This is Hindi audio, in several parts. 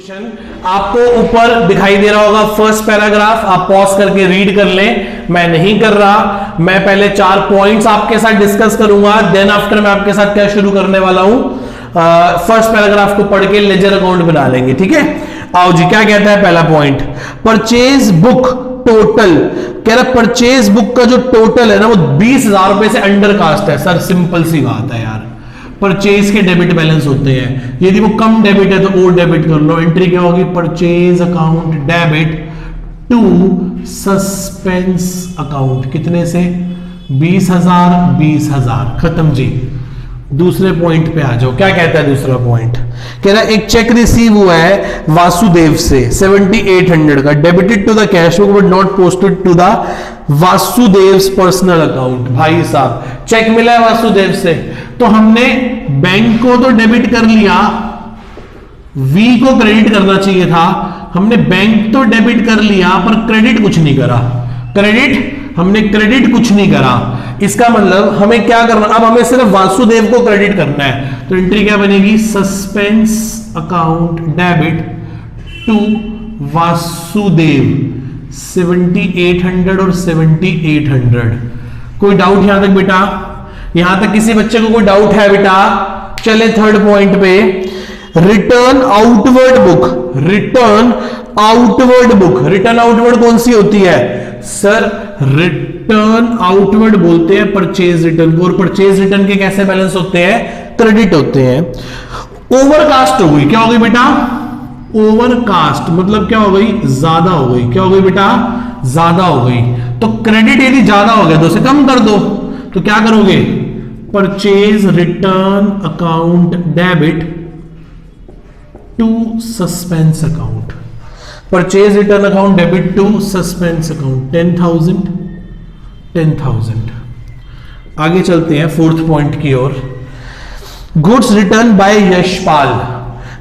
क्वेश्चन आपको ऊपर दिखाई दे रहा होगा, फर्स्ट पैराग्राफ आप पॉज करके रीड कर लें। मैं नहीं कर रहा, मैं पहले 4 पॉइंट्स आपके साथ डिस्कस करूंगा, देन आफ्टर मैं आपके साथ क्या शुरू करने वाला हूं, फर्स्ट पैराग्राफ को पढ़ के लेजर अकाउंट बना लेंगे। ठीक है, आओ जी, क्या कहता है पहला पॉइंट, परचेज बुक टोटल। कह रहा परचेज बुक का जो टोटल है ना वो 20,000 रुपए से अंडर कास्ट है। सर सिंपल सी बात है यार, परचेज के डेबिट बैलेंस होते हैं, यदि वो कम डेबिट है तो और डेबिट कर लो। एंट्री क्या होगी, purchase account debit to suspense account, कितने से 20,000 20,000, खत्म जी। दूसरे पॉइंट पे आ जाओ, क्या कहता है दूसरा पॉइंट, कह रहा है एक चेक रिसीव हुआ है वासुदेव से 7800 का, debited to the cash book but not posted to the Vasudev's personal account. भाई साहब चेक मिला है वासुदेव से, तो हमने बैंक को तो डेबिट कर लिया, वी को क्रेडिट करना चाहिए था, हमने बैंक तो डेबिट कर लिया पर क्रेडिट कुछ नहीं करा, हमने क्रेडिट कुछ नहीं करा। इसका मतलब हमें क्या करना, अब हमें सिर्फ वासुदेव को क्रेडिट करना है, तो एंट्री क्या बनेगी, suspense account debit to Vasudev 7800 और 7800। कोई डाउट यहां तक बेटा, यहां तक किसी बच्चे को कोई डाउट है बेटा? चले थर्ड पॉइंट पे, return outward book, return outward book, return outward कौन सी होती है सर, रिटर्न आउटवर्ड बोलते हैं परचेज रिटर्न को, और परचेज रिटर्न के कैसे बैलेंस होते हैं, क्रेडिट होते हैं। ओवरकास्ट हो गई, क्या हो गई बेटा, ओवरकास्ट मतलब क्या हो गई, ज्यादा हो गई, क्या हो गई बेटा, ज्यादा हो गई। तो क्रेडिट यदि ज्यादा हो गया 2 से कम कर दो, तो क्या करोगे, purchase return account debit to suspense account, purchase return account debit to suspense account 10,000। आगे चलते हैं फोर्थ पॉइंट की ओर, goods return by Yashpal,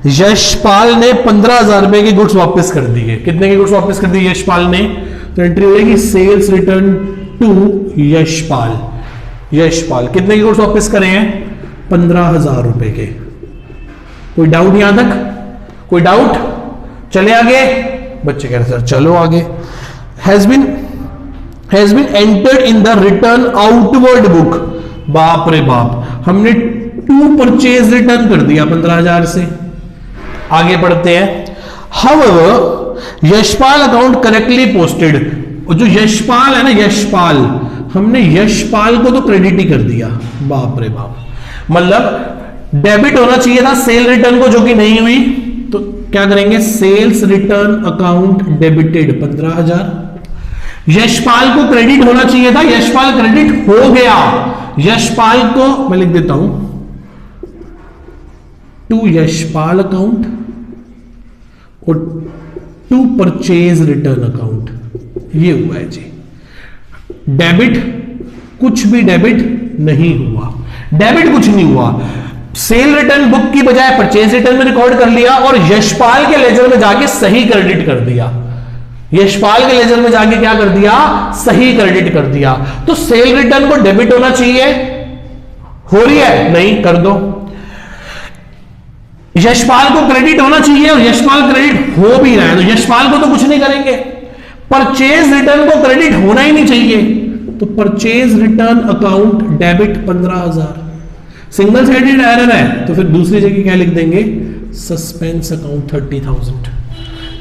Yashpal ने 15,000 रुपए के गुड्स वापस कर दिए। कितने के गुड्स वापस कर दिए यशपाल ने, तो एंट्री हो जाएगी sales return to Yashpal, Yashpal कितने के गुड्स वापस करे हैं, 15,000 रुपए के। कोई डाउट यहां तक, कोई डाउट? चले आगे, बच्चे कह रहे सर चलो आगे। Has been entered in the return outward book, बाप रे बाप, हमने टू परचेज रिटर्न कर दिया 15,000 से। आगे पढ़ते हैं, however Yashpal account correctly posted, जो यशपाल है ना, यशपाल, हमने यशपाल को तो क्रेडिट ही कर दिया, बाप रे बाप, मतलब डेबिट होना चाहिए था सेल रिटर्न को, जो कि नहीं हुई, तो क्या करेंगे, sales return account debited 15,000। Yashpal को क्रेडिट होना चाहिए था, यशपाल क्रेडिट हो गया, यशपाल को मैं लिख देता हूं टू यशपाल अकाउंट और टू परचेज रिटर्न अकाउंट, ये हुआ है जी। डेबिट कुछ भी डेबिट नहीं हुआ, डेबिट कुछ नहीं हुआ, सेल रिटर्न बुक की बजाय परचेज रिटर्न में रिकॉर्ड कर लिया और यशपाल के लेजर में जाके सही क्रेडिट कर दिया, यशपाल के लेजर में जाके क्या कर दिया, सही क्रेडिट कर दिया। तो सेल रिटर्न को डेबिट होना चाहिए, हो रही है नहीं, कर दो। यशपाल को क्रेडिट होना चाहिए और यशपाल क्रेडिट हो भी रहा है, तो यशपाल को तो कुछ नहीं करेंगे। परचेज रिटर्न को क्रेडिट होना ही नहीं चाहिए, तो purchase return account debit 15,000। Single sided error है, तो फिर दूसरी जगह क्या लिख देंगे, सस्पेंस अकाउंट 30,000।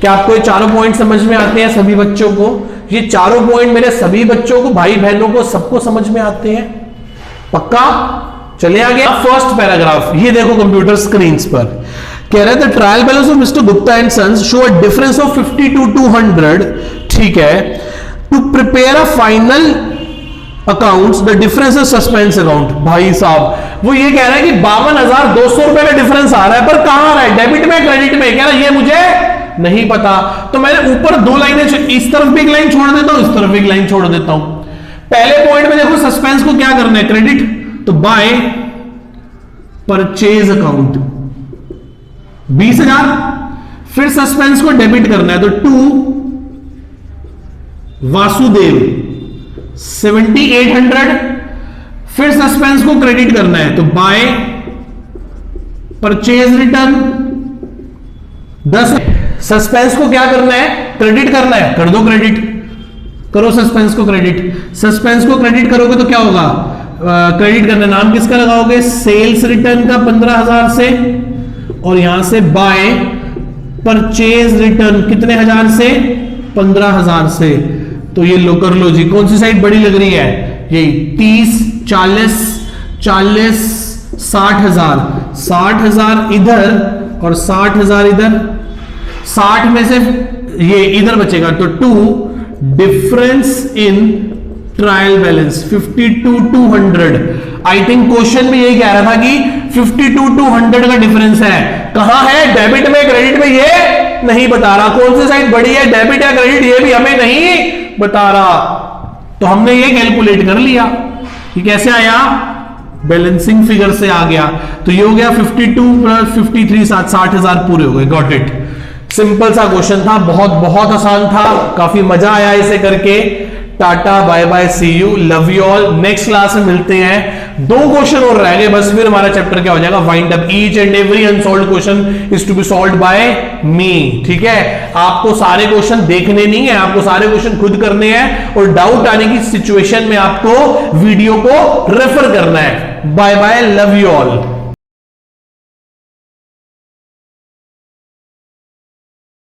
क्या आपको ये चारों पॉइंट समझ में आते हैं सभी बच्चों को? ये चारों पॉइंट मेरे सभी बच्चों को, भाई बहनों को, सबको समझ में आते हैं? पक्का? चले आगे, फर्स्ट पैराग्राफ, ये देखो कंप्यूटर स्क्रीन पर, कह रहे थे trial balance of Mr Gupta and sons show a difference of 50 to 200, ठीक है, to prepare a final accounts the difference of suspense account. भाई साहब वो ये कह रहा है कि 52,200 रुपए का डिफरेंस आ रहा है, पर कहां आ रहा है, डेबिट में क्रेडिट में? कह रहा है ये मुझे नहीं पता, तो मैंने ऊपर 2 लाइनें, इस तरफ भी एक लाइन छोड़ देता हूं, इस तरफ भी एक लाइन छोड़ देता हूं। पहले पॉइंट में देखो सस्पेंस को क्या करना है, क्रेडिट, तो बाय परचेज अकाउंट 20,000, फिर सस्पेंस को डेबिट करना है, तो टू वासुदेव 7800, फिर सस्पेंस को क्रेडिट करना है, तो बाय परचेज रिटर्न 10। सस्पेंस को क्या करना है, क्रेडिट करना है, कर दो क्रेडिट, करो सस्पेंस को क्रेडिट। सस्पेंस को क्रेडिट करोगे तो क्या होगा, क्रेडिट करना, नाम किसका लगाओगे, सेल्स रिटर्न का 15,000 से, और यहां से बाय परचेज रिटर्न कितने हजार से, 15,000 से। तो ये लो कर लो जी, कौन सी साइड बड़ी लग रही है, यही 30, 40, 40, 60,000, 60,000 इधर और 60,000 इधर, 60 में से ये इधर बचेगा तो 2, difference in trial balance 52,200। I think question में यही कह रहा था कि 52,200 का डिफरेंस है, कहां है, डेबिट में क्रेडिट में, ये नहीं बता रहा कौन सी साइड बड़ी है, डेबिट या क्रेडिट, ये भी हमें नहीं बता रहा। तो हमने ये कैलकुलेट कर लिया कि कैसे आया, बैलेंसिंग फिगर से आ गया। तो ये हो गया 52 प्लस 53, 60,000 पूरे हो गए। गॉट इट, सिंपल सा क्वेश्चन था, बहुत बहुत आसान था, काफी मजा आया इसे करके। Tata, bye bye, see you, love you all. Next class में मिलते हैं, 2 क्वेश्चन और रह गए बस, फिर हमारा चैप्टर क्या हो जाएगा, wind up. Each and every unsolved question is to be solved by me, ठीक है। आपको सारे क्वेश्चन देखने नहीं है, आपको सारे क्वेश्चन खुद करने हैं, और डाउट आने की सिचुएशन में आपको वीडियो को रेफर करना है। Bye bye, love you all.